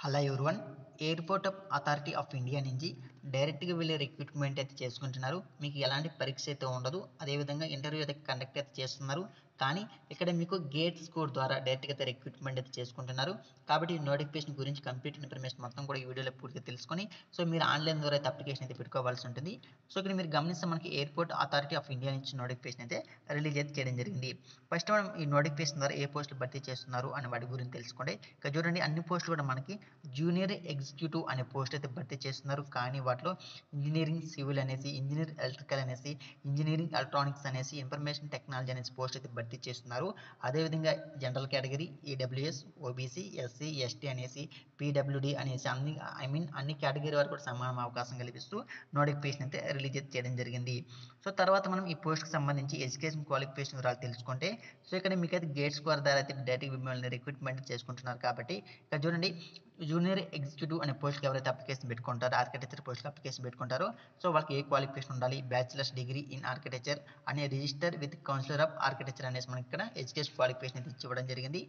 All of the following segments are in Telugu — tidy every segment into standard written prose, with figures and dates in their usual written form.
Hello everyone. Airport authority of India నుంచి డైరెక్ట్గా వెళ్ళే రిక్రూట్మెంట్ అయితే చేసుకుంటున్నారు. మీకు ఎలాంటి పరీక్ష అయితే ఉండదు. అదేవిధంగా ఇంటర్వ్యూ అయితే కండక్ట్ అయితే చేస్తున్నారు. కానీ ఇక్కడ మీకు గేట్ స్కోర్ ద్వారా డైరెక్ట్గా అయితే రిక్రూట్మెంట్ అయితే చేసుకుంటున్నారు. కాబట్టి ఈ నోటిఫికేషన్ గురించి కంప్లీట్ ఇన్ఫర్మేషన్ మొత్తం కూడా ఈ వీడియోలో పూర్తిగా తెలుసుకొని మీరు ఆన్లైన్ ద్వారా అయితే అప్లికేషన్ అయితే పెట్టుకోవాల్సి ఉంటుంది. ఇక్కడ మీరు గమనిస్తే మనకి ఎయిర్పోర్ట్ అథారిటీ ఆఫ్ ఇండియా నుంచి నోటిఫికేషన్ అయితే రిలీజ్ అయితే చేయడం జరిగింది. ఫస్ట్ మనం ఈ నోటిఫికేషన్ ద్వారా ఏ పోస్టులు భర్తీ చేస్తున్నారు అనే వాటి గురించి తెలుసుకోండి. ఇక్కడ చూడండి, అన్ని పోస్టులు కూడా మనకి జూనియర్ ఎగ్జిక్యూటివ్ అనే పోస్ట్ అయితే భర్తీ చేస్తున్నారు. కానీ వాటిలో ఇంజనీరింగ్ సివిల్ అనేసి, ఇంజనీర్ ఎలక్ట్రికల్ అనేసి, ఇంజనీరింగ్ ఎలక్ట్రానిక్స్ అనేసి, ఇన్ఫర్మేషన్ టెక్నాలజీ అనేసి పోస్ట్ అయితే భర్తీ చేస్తున్నారు. అదేవిధంగా general category, EWS, OBC, SC, ST అనేసి, పీడబ్ల్యూడి అనేసి అన్ని కేటగిరీ వారికి కూడా సమాన అవకాశం కల్పిస్తూ నోటిఫికేషన్ అయితే రిలీజ్ చేయడం జరిగింది. తర్వాత మనం ఈ పోస్ట్కి సంబంధించి ఎడ్యుకేషన్ క్వాలిఫికేషన్ వివరాలు తెలుసుకుంటే ఇక్కడ మీకైతే గేట్ స్కోర్ ద్వారా అయితే డైరెక్ట్గా మిమ్మల్ని రిక్రూట్మెంట్ చేసుకుంటున్నారు. కాబట్టి ఇక్కడ చూడండి, జూనియర్ ఎగ్జిక్యూటివ్ అనే పోస్ట్కి ఎవరైతే అప్లికేషన్ పెట్టుకుంటారో, ఆర్కిటెక్చర్ పోస్ట్కి అప్లికేషన్ పెట్టుకుంటారో వాళ్ళకి ఏ క్వాలిఫికేషన్ ఉండాలి, బ్యాచిలర్స్ డిగ్రీ ఇన్ ఆర్కిటెక్చర్ అనే register with councillor of architecture అనేసి మనకి ఇక్కడ ఎడ్యుకేషన్ క్వాలిఫికేషన్ అయితే ఇవ్వడం జరిగింది.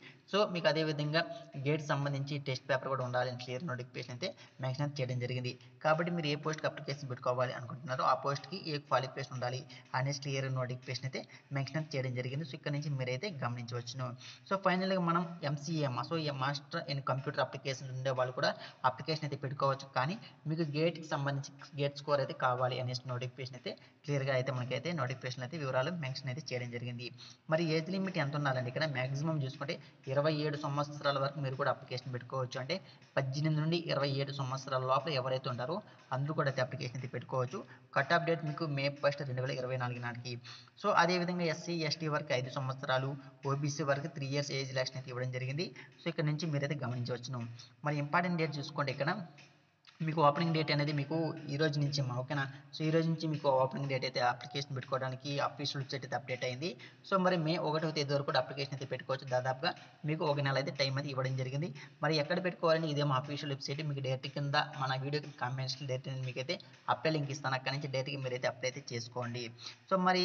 మీకు అదేవిధంగా గేట్ సంబంధించి టెస్ట్ పేపర్ కూడా ఉండాలని క్లియర్ నోటిఫికేషన్ అయితే మెన్షన్ చేయడం జరిగింది. కాబట్టి మీరు ఏ పోస్ట్కి అప్లికేషన్ పెట్టుకోవాలి అనుకుంటున్నారో ఆ పోస్ట్కి ఏ క్వాలిఫికేషన్ ఉండాలి అనేసి క్లియర్ నోటిఫికేషన్ అయితే మెన్షన్ చేయడం జరిగింది. ఇక్కడ నుంచి మీరైతే గమనించవచ్చును. ఫైనల్గా మనం MCA master in computer application ఉండే వాళ్ళు కూడా అప్లికేషన్ అయితే పెట్టుకోవచ్చు. కానీ మీకు గేట్కి సంబంధించి గేట్ స్కోర్ అయితే కావాలి అనేసి నోటిఫికేషన్ అయితే క్లియర్గా అయితే మనకైతే నోటిఫికేషన్ అయితే వివరాలు మెన్షన్ అయితే చేయడం జరిగింది. మరి ఏజ్ లిమిట్ ఎంత ఉండాలండి? ఇక్కడ మ్యాక్సిమం చూసుకుంటే 27 సంవత్సరాల వరకు మీరు కూడా అప్లికేషన్ పెట్టుకోవచ్చు. అంటే 18 నుండి 27 సంవత్సరాల లోపల ఎవరైతే ఉంటారో అందరూ కూడా అయితే అప్లికేషన్ అయితే పెట్టుకోవచ్చు. కట్ ఆఫ్ డేట్ మీకు May 1, 2024 నాటికి. అదేవిధంగా ఎస్సీ, ఎస్టీ వరకు 5 సంవత్సరాలు, ఓబీసీ వరకు 3 years ఏజ్ రిలాక్షన్ అయితే ఇవ్వడం జరిగింది. ఇక్కడ నుంచి మీరైతే గమనించవచ్చును. మరి ఇంపార్టెంట్ డేట్ చూసుకోండి, ఇక్కడ మీకు ఓపెనింగ్ డేట్ అనేది మీకు ఈ రోజు నుంచి ఓకేనా. ఈ రోజు నుంచి మీకు ఓపెనింగ్ డేట్ అయితే అప్లికేషన్ పెట్టుకోవడానికి అఫీషియల్ వెబ్సైట్ అయితే అప్డేట్ అయింది. మరి May 1వ తేదీ వరకు కూడా అప్లికేషన్ అయితే పెట్టుకోవచ్చు. దాదాపుగా మీకు ఒక నెల అయితే టైం అయితే ఇవ్వడం జరిగింది. మరి ఎక్కడ పెట్టుకోవాలని ఇదేమో అఫీషియల్ వెబ్సైట్, మీకు డైరెక్ట్ కింద మన వీడియో కామెంట్స్ డైరెక్ట్ నేను మీకైతే అప్లై లింక్ ఇస్తాను. అక్కడ నుంచి డైరెక్ట్గా మీరైతే అప్లై అయితే చేసుకోండి. మరి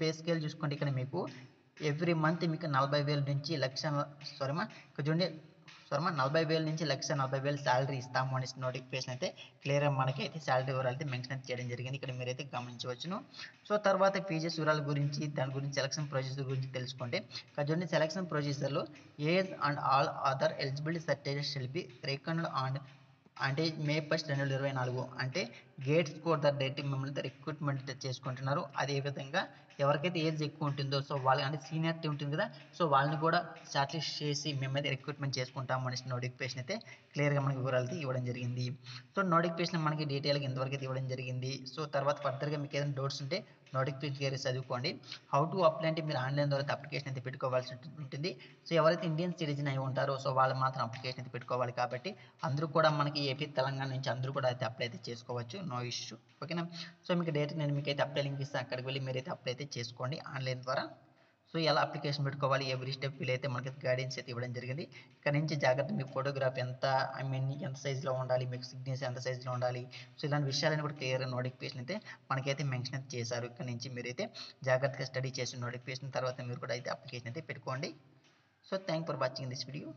పే స్కేల్ చూసుకోండి, ఇక్కడ మీకు ఎవ్రీ మంత్ మీకు 40,000 నుంచి ఇక్కడ చూడండి 40,000 నుంచి 1,40,000 శాలరీ ఇస్తాము అనేసి నోటిఫికేషన్ అయితే క్లియర్గా మనకైతే శాలరీ వివరాలు అయితే మెన్షన్ చేయడం జరిగింది. ఇక్కడ మీరైతే గమనించవచ్చును. తర్వాత ఫీజెస్ వివరాల గురించి, దాని గురించి సెలక్షన్ ప్రొసీజర్ గురించి తెలుసుకుంటే ఇక్కడ చూడండి, సెలక్షన్ ప్రొసీజర్లో age and all other eligibility certificates shall be recognized అంటే May 1, 2024 అంటే గేట్ స్కోర్ ద్వారా డైరెక్ట్ మిమ్మల్ని రిక్రూట్మెంట్ చేసుకుంటున్నారు. అదేవిధంగా ఎవరికైతే ఏజ్ ఎక్కువ ఉంటుందో వాళ్ళకి అంటే సీనియారిటీ ఉంటుంది కదా, వాళ్ళని కూడా షార్ట్ లిస్ట్ చేసి మేమైతే రిక్రూట్మెంట్ చేసుకుంటాము అనేసి నోటిఫికేషన్ అయితే క్లియర్గా మనకి వివరాలు అయితే ఇవ్వడం జరిగింది. నోటిఫికేషన్ మనకి డీటెయిల్గా ఇంతవరకు అయితే ఇవ్వడం జరిగింది. తర్వాత ఫర్దర్గా మీకు ఏదైనా డౌట్స్ ఉంటే నోటిఫికేషన్ క్లియర్గా చదువుకోండి. హౌ టు అప్లై అంటే మీరు ఆన్లైన్ ద్వారా అప్లికేషన్ అయితే పెట్టుకోవాల్సి ఉంటుంది. ఎవరైతే ఇండియన్ సిటిజన్ అయి ఉంటారో వాళ్ళు మాత్రం అప్లికేషన్ అయితే పెట్టుకోవాలి. కాబట్టి అందరూ కూడా మనకి ఏపీ, తెలంగాణ నుంచి అందరూ కూడా అయితే అప్లై అయితే చేసుకోవచ్చు, నో ఇష్యూ, ఓకేనా. మీకు డైరెక్ట్ నేను మీకైతే అప్లై లింక్ ఇస్తాను, అక్కడికి వెళ్ళి మీరైతే అప్లై అయితే చేసుకోండి ఆన్లైన్ ద్వారా. ఎలా అప్లికేషన్ పెట్టుకోవాలి, ఎవ్రీ స్టెప్ వీలైతే మనకి గైడెన్స్ అయితే ఇవ్వడం జరిగింది. ఇక్కడ నుంచి జాగ్రత్త, మీ ఫోటోగ్రాఫ్ ఎంత ఎంత సైజులో ఉండాలి, మీకు సిగ్నేచర్ ఎంత సైజులో ఉండాలి, ఇలాంటి విషయాలను కూడా క్లియర్గా నోటిఫికేషన్ అయితే మనకైతే మెన్షన్ చేశారు. ఇక్కడ నుంచి మీరైతే జాగ్రత్తగా స్టడీ చేసి నోటిఫికేషన్ తర్వాత మీరు కూడా అయితే అప్లికేషన్ అయితే పెట్టుకోండి. Thank for watching this video.